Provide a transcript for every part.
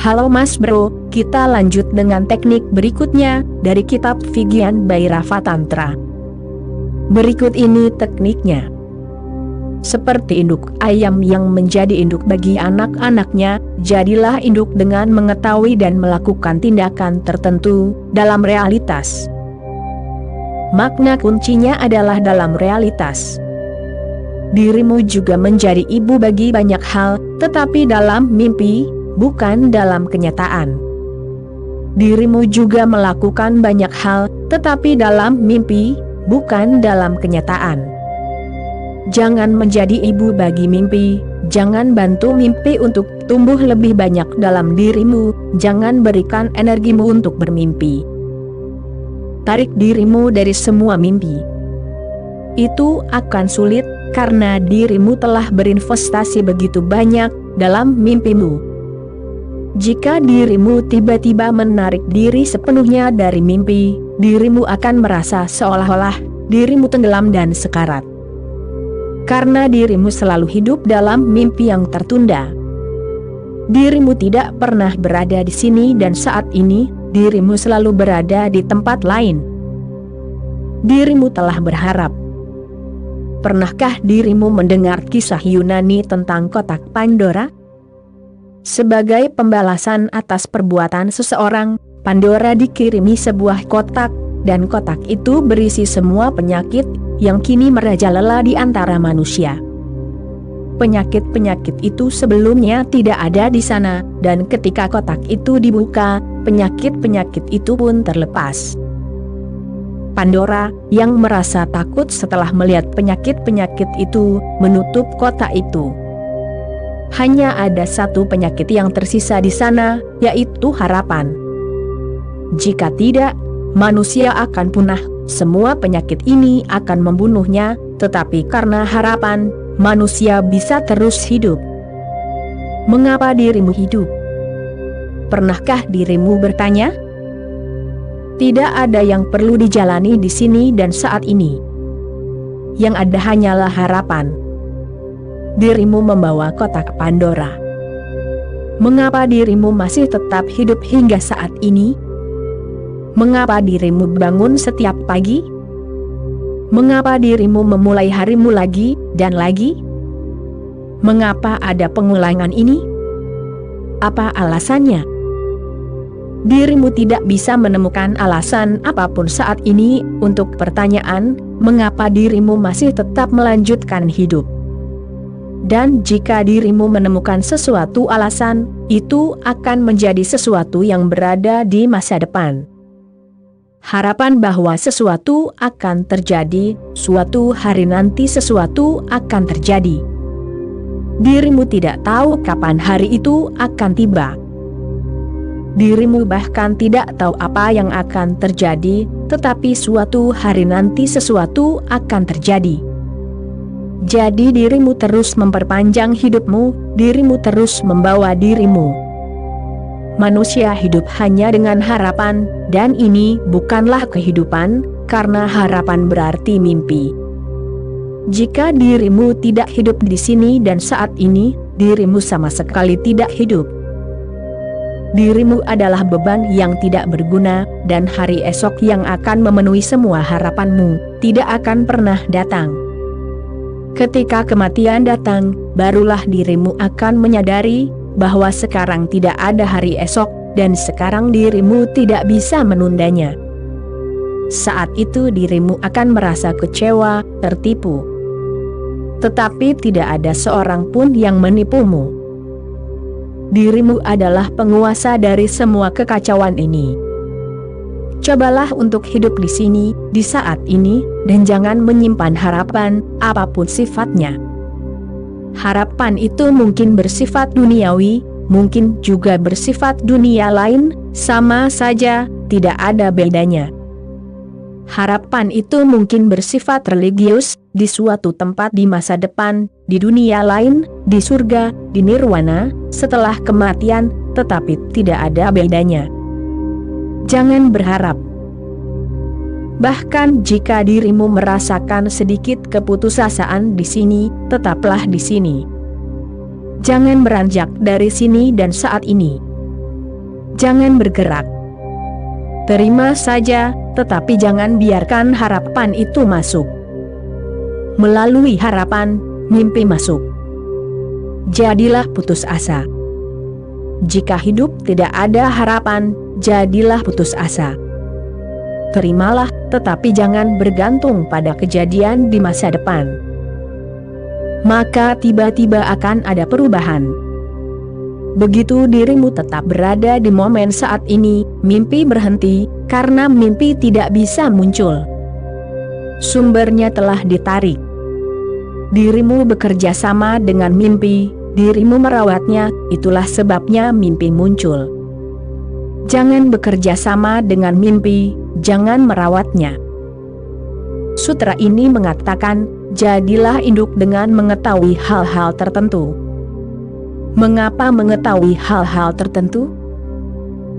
Halo Mas Bro, kita lanjut dengan teknik berikutnya dari kitab Vigyan Bhairava Tantra. Berikut ini tekniknya. Seperti induk ayam yang menjadi induk bagi anak-anaknya, jadilah induk dengan mengetahui dan melakukan tindakan tertentu dalam realitas. Makna kuncinya adalah dalam realitas. Dirimu juga menjadi ibu bagi banyak hal, tetapi dalam mimpi, bukan dalam kenyataan. Dirimu juga melakukan banyak hal, tetapi dalam mimpi, bukan dalam kenyataan. Jangan menjadi ibu bagi mimpi, jangan bantu mimpi untuk tumbuh lebih banyak dalam dirimu, jangan berikan energimu untuk bermimpi. Tarik dirimu dari semua mimpi. Itu akan sulit, karena dirimu telah berinvestasi begitu banyak dalam mimpimu. Jika dirimu tiba-tiba menarik diri sepenuhnya dari mimpi, dirimu akan merasa seolah-olah dirimu tenggelam dan sekarat. Karena dirimu selalu hidup dalam mimpi yang tertunda. Dirimu tidak pernah berada di sini dan saat ini, dirimu selalu berada di tempat lain. Dirimu telah berharap. Pernahkah dirimu mendengar kisah Yunani tentang kotak Pandora? Sebagai pembalasan atas perbuatan seseorang, Pandora dikirimi sebuah kotak, dan kotak itu berisi semua penyakit yang kini merajalela di antara manusia. Penyakit-penyakit itu sebelumnya tidak ada di sana, dan ketika kotak itu dibuka, penyakit-penyakit itu pun terlepas. Pandora, yang merasa takut setelah melihat penyakit-penyakit itu, menutup kotak itu. Hanya ada satu penyakit yang tersisa di sana, yaitu harapan. Jika tidak, manusia akan punah, semua penyakit ini akan membunuhnya, tetapi karena harapan, manusia bisa terus hidup. Mengapa dirimu hidup? Pernahkah dirimu bertanya? Tidak ada yang perlu dijalani di sini dan saat ini. Yang ada hanyalah harapan. Dirimu membawa kotak Pandora. Mengapa dirimu masih tetap hidup hingga saat ini? Mengapa dirimu bangun setiap pagi? Mengapa dirimu memulai harimu lagi dan lagi? Mengapa ada pengulangan ini? Apa alasannya? Dirimu tidak bisa menemukan alasan apapun saat ini untuk pertanyaan, mengapa dirimu masih tetap melanjutkan hidup? Dan jika dirimu menemukan sesuatu alasan, itu akan menjadi sesuatu yang berada di masa depan. Harapan bahwa sesuatu akan terjadi, suatu hari nanti sesuatu akan terjadi. Dirimu tidak tahu kapan hari itu akan tiba. Dirimu bahkan tidak tahu apa yang akan terjadi, tetapi suatu hari nanti sesuatu akan terjadi. Jadi dirimu terus memperpanjang hidupmu, dirimu terus membawa dirimu. Manusia hidup hanya dengan harapan, dan ini bukanlah kehidupan, karena harapan berarti mimpi. Jika dirimu tidak hidup di sini dan saat ini, dirimu sama sekali tidak hidup. Dirimu adalah beban yang tidak berguna, dan hari esok yang akan memenuhi semua harapanmu, tidak akan pernah datang. Ketika kematian datang, barulah dirimu akan menyadari bahwa sekarang tidak ada hari esok, dan sekarang dirimu tidak bisa menundanya. Saat itu dirimu akan merasa kecewa, tertipu. Tetapi tidak ada seorang pun yang menipumu. Dirimu adalah penguasa dari semua kekacauan ini. Cobalah untuk hidup di sini, di saat ini, dan jangan menyimpan harapan, apapun sifatnya. Harapan itu mungkin bersifat duniawi, mungkin juga bersifat dunia lain, sama saja, tidak ada bedanya. Harapan itu mungkin bersifat religius, di suatu tempat di masa depan, di dunia lain, di surga, di nirwana, setelah kematian, tetapi tidak ada bedanya. Jangan berharap. Bahkan jika dirimu merasakan sedikit keputusasaan di sini, tetaplah di sini. Jangan beranjak dari sini dan saat ini. Jangan bergerak. Terima saja, tetapi jangan biarkan harapan itu masuk. Melalui harapan, mimpi masuk. Jadilah putus asa. Jika hidup tidak ada harapan, jadilah putus asa. Terimalah, tetapi jangan bergantung pada kejadian di masa depan. Maka tiba-tiba akan ada perubahan. Begitu dirimu tetap berada di momen saat ini, mimpi berhenti, karena mimpi tidak bisa muncul. Sumbernya telah ditarik. Dirimu bekerja sama dengan mimpi, dirimu merawatnya, itulah sebabnya mimpi muncul. Jangan bekerja sama dengan mimpi, jangan merawatnya. Sutra ini mengatakan, jadilah induk dengan mengetahui hal-hal tertentu. Mengapa mengetahui hal-hal tertentu?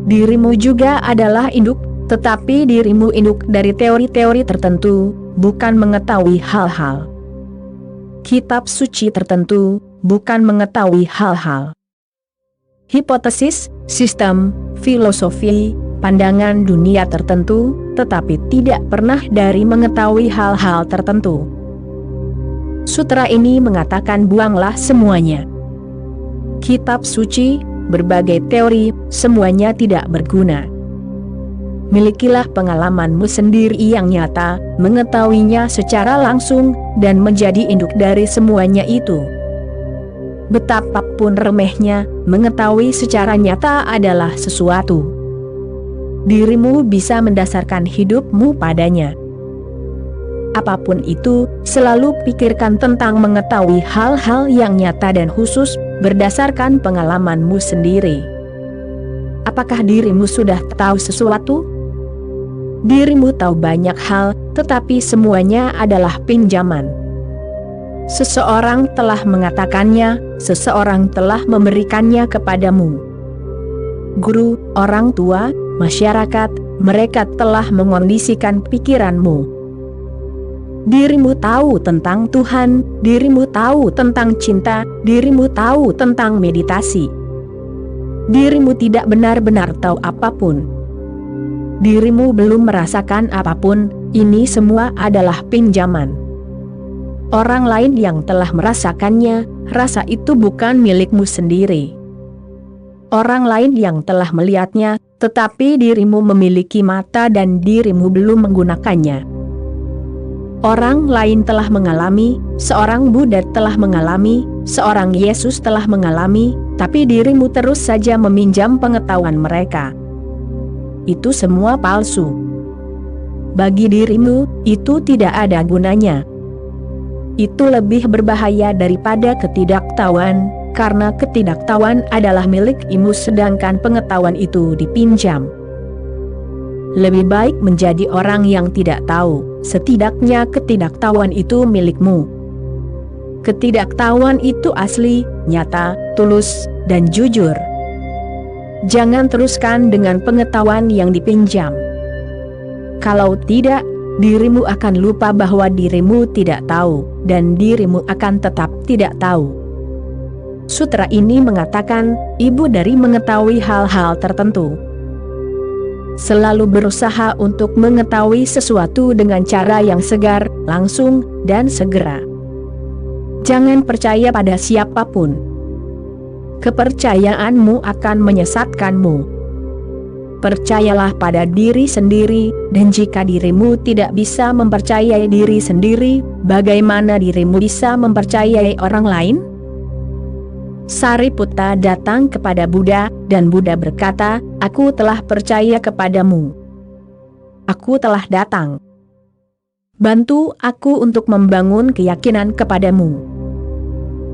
Dirimu juga adalah induk, tetapi dirimu induk dari teori-teori tertentu, bukan mengetahui hal-hal. Kitab suci tertentu, bukan mengetahui hal-hal. Hipotesis, sistem, filosofi, pandangan dunia tertentu, tetapi tidak pernah dari mengetahui hal-hal tertentu. Sutra ini mengatakan buanglah semuanya. Kitab suci, berbagai teori, semuanya tidak berguna. Milikilah pengalamanmu sendiri yang nyata, mengetahuinya secara langsung, dan menjadi induk dari semuanya itu. Betapapun remehnya, mengetahui secara nyata adalah sesuatu. Dirimu bisa mendasarkan hidupmu padanya. Apapun itu, selalu pikirkan tentang mengetahui hal-hal yang nyata dan khusus, berdasarkan pengalamanmu sendiri. Apakah dirimu sudah tahu sesuatu? Dirimu tahu banyak hal, tetapi semuanya adalah pinjaman. Seseorang telah mengatakannya, seseorang telah memberikannya kepadamu. Guru, orang tua, masyarakat, mereka telah mengondisikan pikiranmu. Dirimu tahu tentang Tuhan, dirimu tahu tentang cinta, dirimu tahu tentang meditasi. Dirimu tidak benar-benar tahu apapun. Dirimu belum merasakan apapun, ini semua adalah pinjaman. Orang lain yang telah merasakannya, rasa itu bukan milikmu sendiri. Orang lain yang telah melihatnya, tetapi dirimu memiliki mata dan dirimu belum menggunakannya. Orang lain telah mengalami, seorang Buddha telah mengalami, seorang Yesus telah mengalami, tapi dirimu terus saja meminjam pengetahuan mereka. Itu semua palsu. Bagi dirimu, itu tidak ada gunanya. Itu lebih berbahaya daripada ketidaktahuan, karena ketidaktahuan adalah milikmu sedangkan pengetahuan itu dipinjam. Lebih baik menjadi orang yang tidak tahu, setidaknya ketidaktahuan itu milikmu. Ketidaktahuan itu asli, nyata, tulus, dan jujur. Jangan teruskan dengan pengetahuan yang dipinjam. Kalau tidak, dirimu akan lupa bahwa dirimu tidak tahu, dan dirimu akan tetap tidak tahu. Sutra ini mengatakan, ibu dari mengetahui hal-hal tertentu. Selalu berusaha untuk mengetahui sesuatu dengan cara yang segar, langsung, dan segera. Jangan percaya pada siapapun. Kepercayaanmu akan menyesatkanmu. Percayalah pada diri sendiri, dan jika dirimu tidak bisa mempercayai diri sendiri, bagaimana dirimu bisa mempercayai orang lain? Sariputta datang kepada Buddha, dan Buddha berkata, "Aku telah percaya kepadamu. Aku telah datang. Bantu aku untuk membangun keyakinan kepadamu."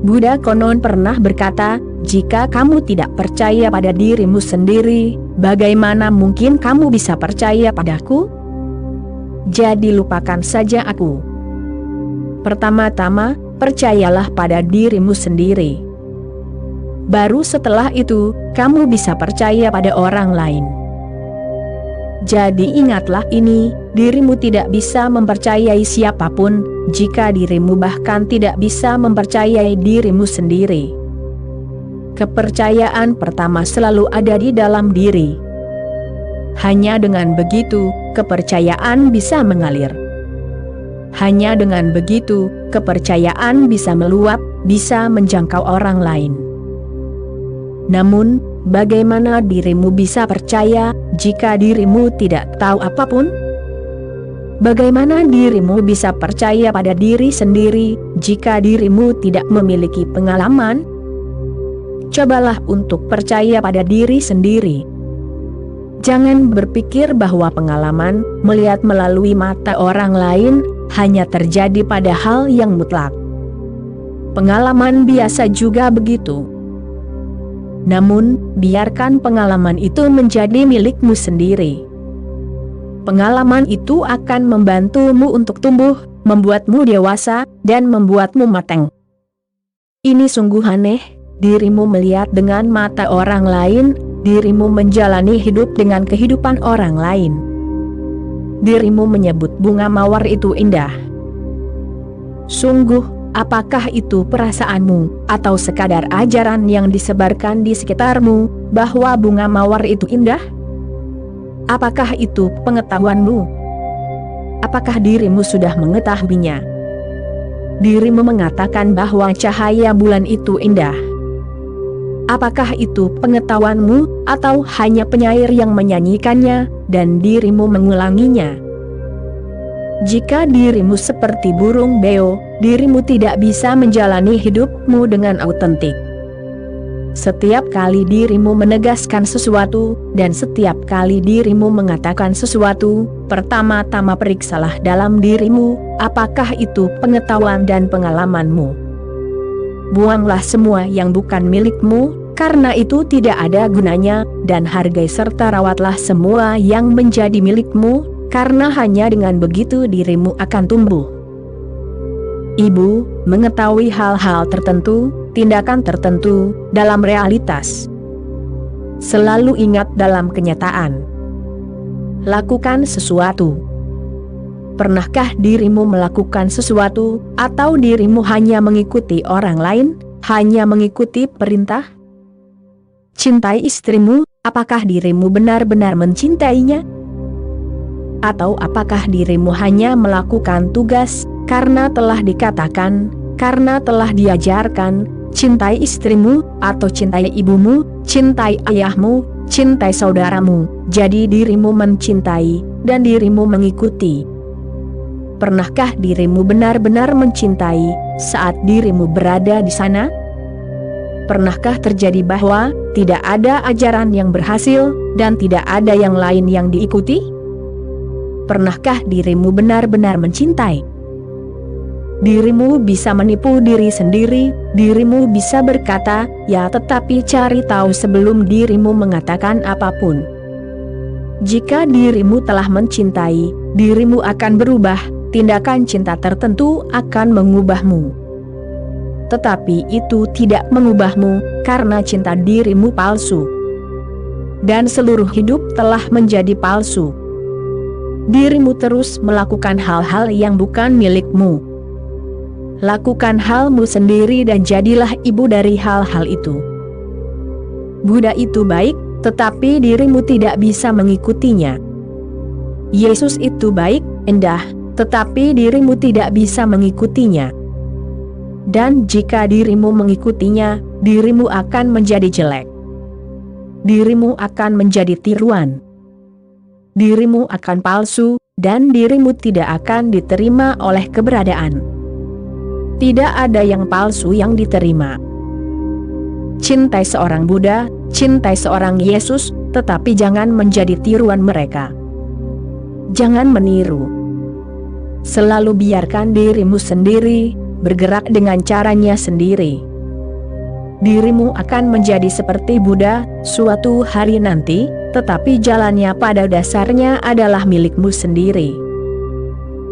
Buddha konon pernah berkata, "Jika kamu tidak percaya pada dirimu sendiri, bagaimana mungkin kamu bisa percaya padaku? Jadi lupakan saja aku. Pertama-tama, percayalah pada dirimu sendiri. Baru setelah itu, kamu bisa percaya pada orang lain." Jadi ingatlah ini, dirimu tidak bisa mempercayai siapapun, jika dirimu bahkan tidak bisa mempercayai dirimu sendiri. Kepercayaan pertama selalu ada di dalam diri. Hanya dengan begitu, kepercayaan bisa mengalir. Hanya dengan begitu, kepercayaan bisa meluap, bisa menjangkau orang lain. Namun, bagaimana dirimu bisa percaya jika dirimu tidak tahu apapun? Bagaimana dirimu bisa percaya pada diri sendiri jika dirimu tidak memiliki pengalaman? Cobalah untuk percaya pada diri sendiri. Jangan berpikir bahwa pengalaman melihat melalui mata orang lain hanya terjadi pada hal yang mutlak. Pengalaman biasa juga begitu. Namun, biarkan pengalaman itu menjadi milikmu sendiri. Pengalaman itu akan membantumu untuk tumbuh, membuatmu dewasa, dan membuatmu matang. Ini sungguh aneh, dirimu melihat dengan mata orang lain, dirimu menjalani hidup dengan kehidupan orang lain. Dirimu menyebut bunga mawar itu indah. Sungguh, apakah itu perasaanmu, atau sekadar ajaran yang disebarkan di sekitarmu, bahwa bunga mawar itu indah? Apakah itu pengetahuanmu? Apakah dirimu sudah mengetahuinya? Dirimu mengatakan bahwa cahaya bulan itu indah. Apakah itu pengetahuanmu, atau hanya penyair yang menyanyikannya, dan dirimu mengulanginya? Jika dirimu seperti burung beo, dirimu tidak bisa menjalani hidupmu dengan autentik. Setiap kali dirimu menegaskan sesuatu, dan setiap kali dirimu mengatakan sesuatu, pertama-tama periksalah dalam dirimu, apakah itu pengetahuan dan pengalamanmu. Buanglah semua yang bukan milikmu, karena itu tidak ada gunanya, dan hargai serta rawatlah semua yang menjadi milikmu, karena hanya dengan begitu dirimu akan tumbuh. Ibu, mengetahui hal-hal tertentu, tindakan tertentu, dalam realitas. Selalu ingat dalam kenyataan. Lakukan sesuatu. Pernahkah dirimu melakukan sesuatu, atau dirimu hanya mengikuti orang lain, hanya mengikuti perintah? Cintai istrimu, apakah dirimu benar-benar mencintainya? Atau apakah dirimu hanya melakukan tugas, karena telah dikatakan, karena telah diajarkan, cintai istrimu, atau cintai ibumu, cintai ayahmu, cintai saudaramu, jadi dirimu mencintai, dan dirimu mengikuti. Pernahkah dirimu benar-benar mencintai, saat dirimu berada di sana? Pernahkah terjadi bahwa, tidak ada ajaran yang berhasil, dan tidak ada yang lain yang diikuti? Pernahkah dirimu benar-benar mencintai? Dirimu bisa menipu diri sendiri, dirimu bisa berkata, ya tetapi cari tahu sebelum dirimu mengatakan apapun. Jika dirimu telah mencintai, dirimu akan berubah, tindakan cinta tertentu akan mengubahmu. Tetapi itu tidak mengubahmu, karena cinta dirimu palsu. Dan seluruh hidup telah menjadi palsu. Dirimu terus melakukan hal-hal yang bukan milikmu. Lakukan halmu sendiri dan jadilah ibu dari hal-hal itu. Buddha itu baik, tetapi dirimu tidak bisa mengikutinya. Yesus itu baik, indah, tetapi dirimu tidak bisa mengikutinya. Dan jika dirimu mengikutinya, dirimu akan menjadi jelek. Dirimu akan menjadi tiruan. Dirimu akan palsu, dan dirimu tidak akan diterima oleh keberadaan. Tidak ada yang palsu yang diterima. Cintai seorang Buddha, cintai seorang Yesus, tetapi jangan menjadi tiruan mereka. Jangan meniru. Selalu biarkan dirimu sendiri, bergerak dengan caranya sendiri. Dirimu akan menjadi seperti Buddha suatu hari nanti, tetapi jalannya pada dasarnya adalah milikmu sendiri.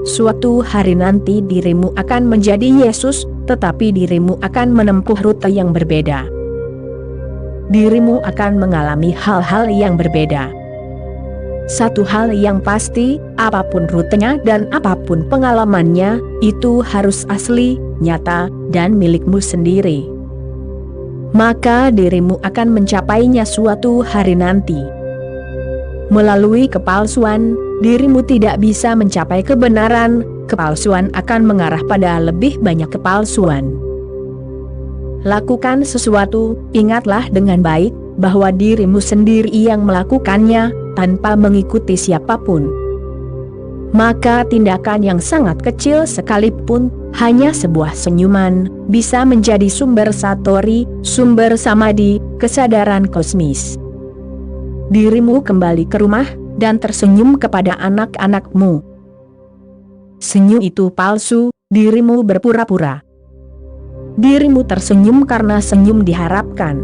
Suatu hari nanti dirimu akan menjadi Yesus, tetapi dirimu akan menempuh rute yang berbeda. Dirimu akan mengalami hal-hal yang berbeda. Satu hal yang pasti, apapun rutenya dan apapun pengalamannya, itu harus asli, nyata, dan milikmu sendiri. maka dirimu akan mencapainya suatu hari nanti. Melalui kepalsuan, dirimu tidak bisa mencapai kebenaran, kepalsuan akan mengarah pada lebih banyak kepalsuan. Lakukan sesuatu, ingatlah dengan baik, bahwa dirimu sendiri yang melakukannya, tanpa mengikuti siapapun. Maka tindakan yang sangat kecil sekalipun, hanya sebuah senyuman, bisa menjadi sumber satori, sumber samadhi, kesadaran kosmis. Dirimu kembali ke rumah, dan tersenyum kepada anak-anakmu. Senyum itu palsu, dirimu berpura-pura. Dirimu tersenyum karena senyum diharapkan.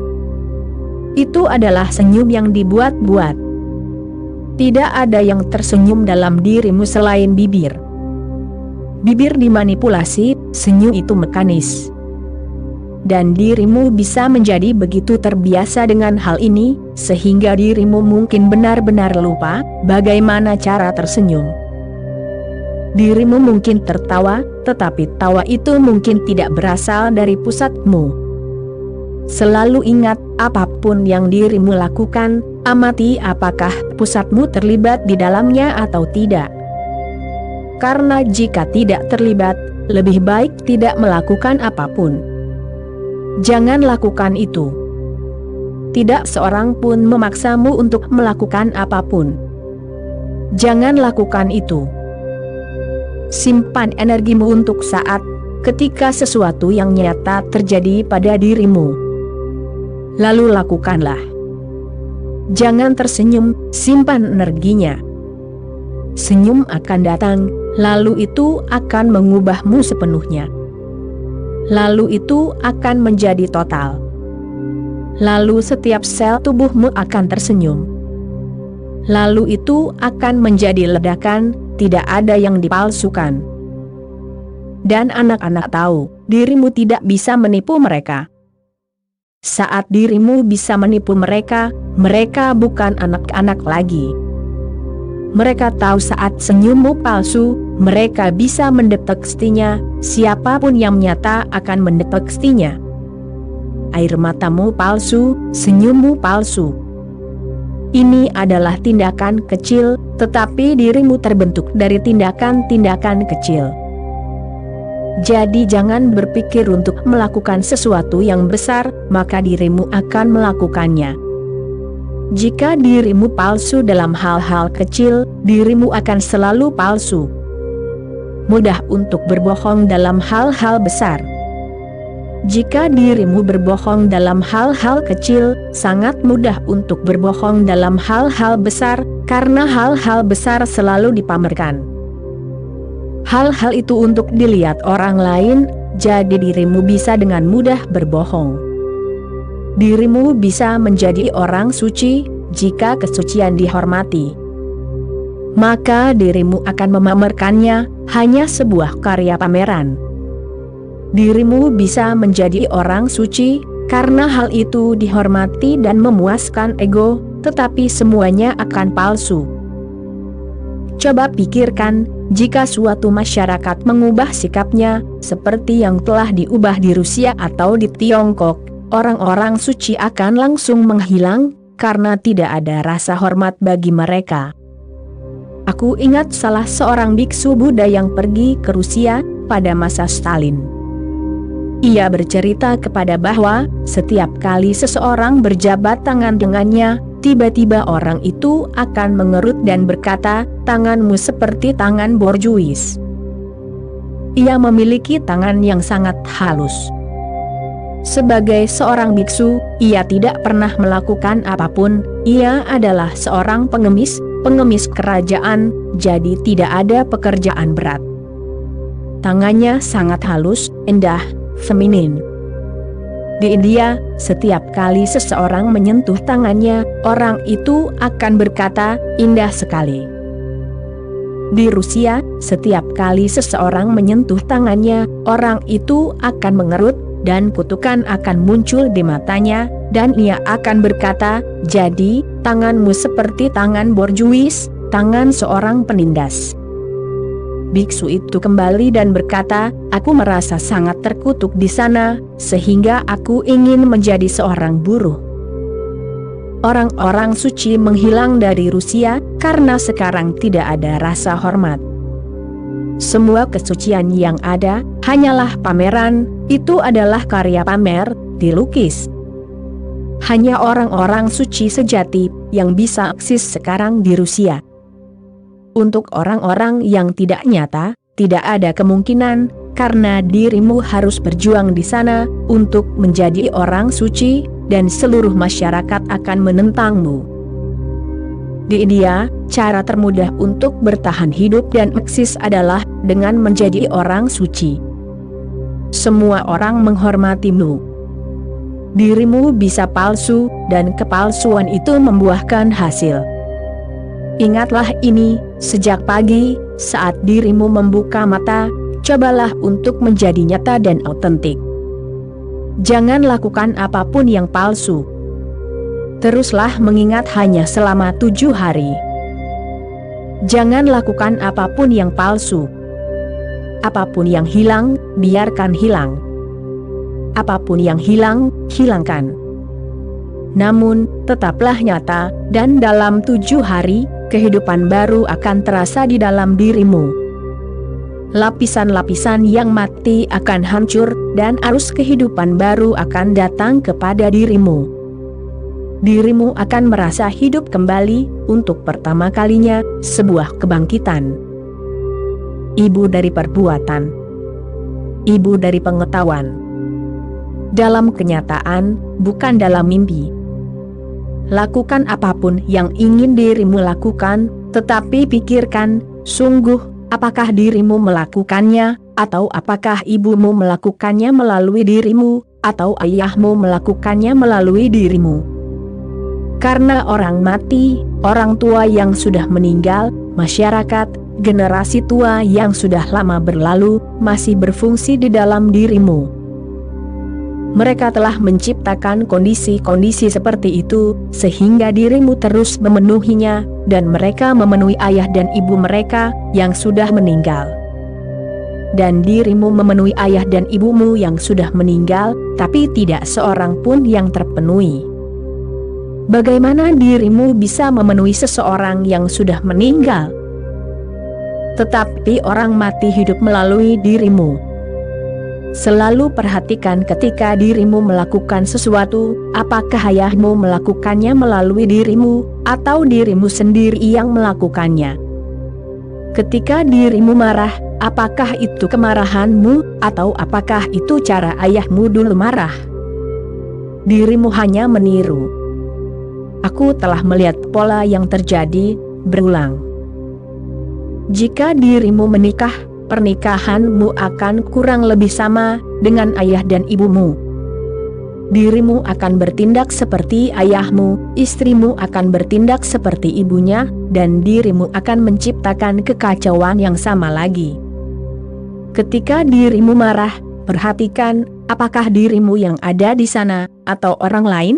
Itu adalah senyum yang dibuat-buat. Tidak ada yang tersenyum dalam dirimu selain bibir. Bibir dimanipulasi, senyum itu mekanis. Dan dirimu bisa menjadi begitu terbiasa dengan hal ini, sehingga dirimu mungkin benar-benar lupa bagaimana cara tersenyum. Dirimu mungkin tertawa, tetapi tawa itu mungkin tidak berasal dari pusatmu. Selalu ingat, apapun yang dirimu lakukan, amati apakah pusatmu terlibat di dalamnya atau tidak. Karena jika tidak terlibat, lebih baik tidak melakukan apapun. Jangan lakukan itu. Tidak seorang pun memaksamu untuk melakukan apapun. Jangan lakukan itu. Simpan energimu untuk saat ketika sesuatu yang nyata terjadi pada dirimu. Lalu lakukanlah. Jangan tersenyum, simpan energinya. Senyum akan datang, lalu itu akan mengubahmu sepenuhnya. Lalu itu akan menjadi total. Lalu setiap sel tubuhmu akan tersenyum. Lalu itu akan menjadi ledakan, tidak ada yang dipalsukan. Dan anak-anak tahu, dirimu tidak bisa menipu mereka. Saat dirimu bisa menipu mereka, mereka bukan anak-anak lagi. Mereka tahu saat senyummu palsu, mereka bisa mendeteksinya, siapapun yang nyata akan mendeteksinya. Air matamu palsu, senyummu palsu. Ini adalah tindakan kecil, tetapi dirimu terbentuk dari tindakan-tindakan kecil. Jadi jangan berpikir untuk melakukan sesuatu yang besar, maka dirimu akan melakukannya. Jika dirimu palsu dalam hal-hal kecil, dirimu akan selalu palsu. Mudah untuk berbohong dalam hal-hal besar. Jika dirimu berbohong dalam hal-hal kecil, sangat mudah untuk berbohong dalam hal-hal besar, karena hal-hal besar selalu dipamerkan. Hal-hal itu untuk dilihat orang lain, jadi dirimu bisa dengan mudah berbohong. Dirimu bisa menjadi orang suci, jika kesucian dihormati. Maka dirimu akan memamerkannya, hanya sebuah karya pameran. Dirimu bisa menjadi orang suci, karena hal itu dihormati dan memuaskan ego, tetapi semuanya akan palsu. Coba pikirkan, jika suatu masyarakat mengubah sikapnya, seperti yang telah diubah di Rusia atau di Tiongkok, orang-orang suci akan langsung menghilang, karena tidak ada rasa hormat bagi mereka. Aku ingat salah seorang biksu Buddha yang pergi ke Rusia pada masa Stalin. Ia bercerita kepada bahwa, setiap kali seseorang berjabat tangan dengannya, tiba-tiba orang itu akan mengerut dan berkata, "Tanganmu seperti tangan borjuis." Ia memiliki tangan yang sangat halus. Sebagai seorang biksu, ia tidak pernah melakukan apapun, ia adalah seorang pengemis kerajaan, jadi tidak ada pekerjaan berat. Tangannya sangat halus, indah, feminin. Di India, setiap kali seseorang menyentuh tangannya, orang itu akan berkata, "Indah sekali." Di Rusia, setiap kali seseorang menyentuh tangannya, orang itu akan mengerut, dan kutukan akan muncul di matanya, dan ia akan berkata, "Jadi, tanganmu seperti tangan borjuis, tangan seorang penindas." biksu itu kembali dan berkata, "Aku merasa sangat terkutuk di sana, sehingga aku ingin menjadi seorang buruh." Orang-orang suci menghilang dari Rusia karena sekarang tidak ada rasa hormat. Semua kesucian yang ada hanyalah pameran, itu adalah karya pamer, dilukis. Hanya orang-orang suci sejati yang bisa eksis sekarang di Rusia. Untuk orang-orang yang tidak nyata, tidak ada kemungkinan, karena dirimu harus berjuang di sana untuk menjadi orang suci, dan seluruh masyarakat akan menentangmu. Di India, cara termudah untuk bertahan hidup dan eksis adalah dengan menjadi orang suci. Semua orang menghormatimu. Dirimu bisa palsu, dan kepalsuan itu membuahkan hasil. Ingatlah ini, sejak pagi, saat dirimu membuka mata, cobalah untuk menjadi nyata dan autentik. Jangan lakukan apapun yang palsu. Teruslah mengingat hanya selama 7 hari. Jangan lakukan apapun yang palsu. Apapun yang hilang, biarkan hilang. Apapun yang hilang, hilangkan. Namun, tetaplah nyata, dan dalam 7 hari, kehidupan baru akan terasa di dalam dirimu. Lapisan-lapisan yang mati akan hancur, dan arus kehidupan baru akan datang kepada dirimu. Dirimu akan merasa hidup kembali, untuk pertama kalinya, sebuah kebangkitan. Ibu dari perbuatan. Ibu dari pengetahuan. Dalam kenyataan, bukan dalam mimpi. Lakukan apapun yang ingin dirimu lakukan, tetapi pikirkan, sungguh, apakah dirimu melakukannya, atau apakah ibumu melakukannya melalui dirimu, atau ayahmu melakukannya melalui dirimu. Karena orang mati, orang tua yang sudah meninggal, masyarakat, generasi tua yang sudah lama berlalu, masih berfungsi di dalam dirimu. Mereka telah menciptakan kondisi-kondisi seperti itu, sehingga dirimu terus memenuhinya, dan mereka memenuhi ayah dan ibu mereka, yang sudah meninggal. Dan dirimu memenuhi ayah dan ibumu yang sudah meninggal, tapi tidak seorang pun yang terpenuhi. Bagaimana dirimu bisa memenuhi seseorang yang sudah meninggal? Tetapi orang mati hidup melalui dirimu. Selalu perhatikan ketika dirimu melakukan sesuatu, apakah ayahmu melakukannya melalui dirimu, atau dirimu sendiri yang melakukannya. Ketika dirimu marah, apakah itu kemarahanmu, atau apakah itu cara ayahmu dulu marah? Dirimu hanya meniru. Aku telah melihat pola yang terjadi, berulang. Jika dirimu menikah, pernikahanmu akan kurang lebih sama dengan ayah dan ibumu. Dirimu akan bertindak seperti ayahmu, istrimu akan bertindak seperti ibunya, dan dirimu akan menciptakan kekacauan yang sama lagi. Ketika dirimu marah, perhatikan, apakah dirimu yang ada di sana, atau orang lain?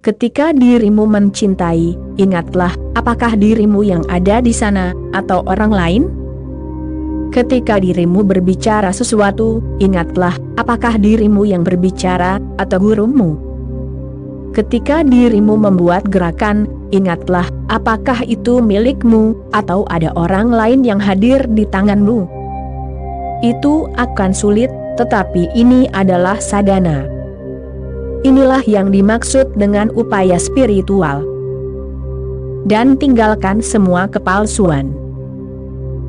Ketika dirimu mencintai, ingatlah, apakah dirimu yang ada di sana, atau orang lain? Ketika dirimu berbicara sesuatu, ingatlah, apakah dirimu yang berbicara, atau gurumu? Ketika dirimu membuat gerakan, ingatlah, apakah itu milikmu, atau ada orang lain yang hadir di tanganmu? Itu akan sulit, tetapi ini adalah sadhana. Inilah yang dimaksud dengan upaya spiritual. Dan tinggalkan semua kepalsuan.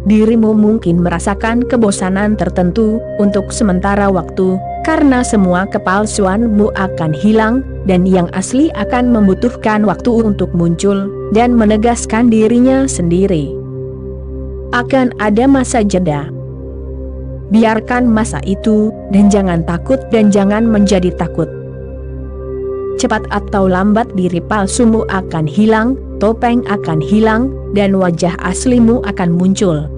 Dirimu mungkin merasakan kebosanan tertentu untuk sementara waktu, karena semua kepalsuanmu akan hilang, dan yang asli akan membutuhkan waktu untuk muncul, dan menegaskan dirinya sendiri. Akan ada masa jeda. Biarkan masa itu, dan jangan takut dan jangan menjadi takut. Cepat atau lambat diri palsumu akan hilang, topeng akan hilang, dan wajah aslimu akan muncul.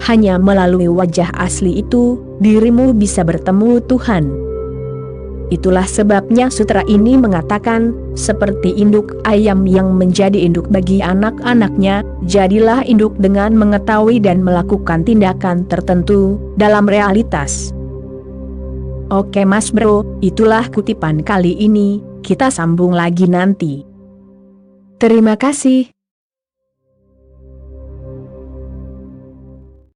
Hanya melalui wajah asli itu, dirimu bisa bertemu Tuhan. Itulah sebabnya sutra ini mengatakan, seperti induk ayam yang menjadi induk bagi anak-anaknya, jadilah induk dengan mengetahui dan melakukan tindakan tertentu dalam realitas. Oke Mas Bro, itulah kutipan kali ini, kita sambung lagi nanti. Terima kasih.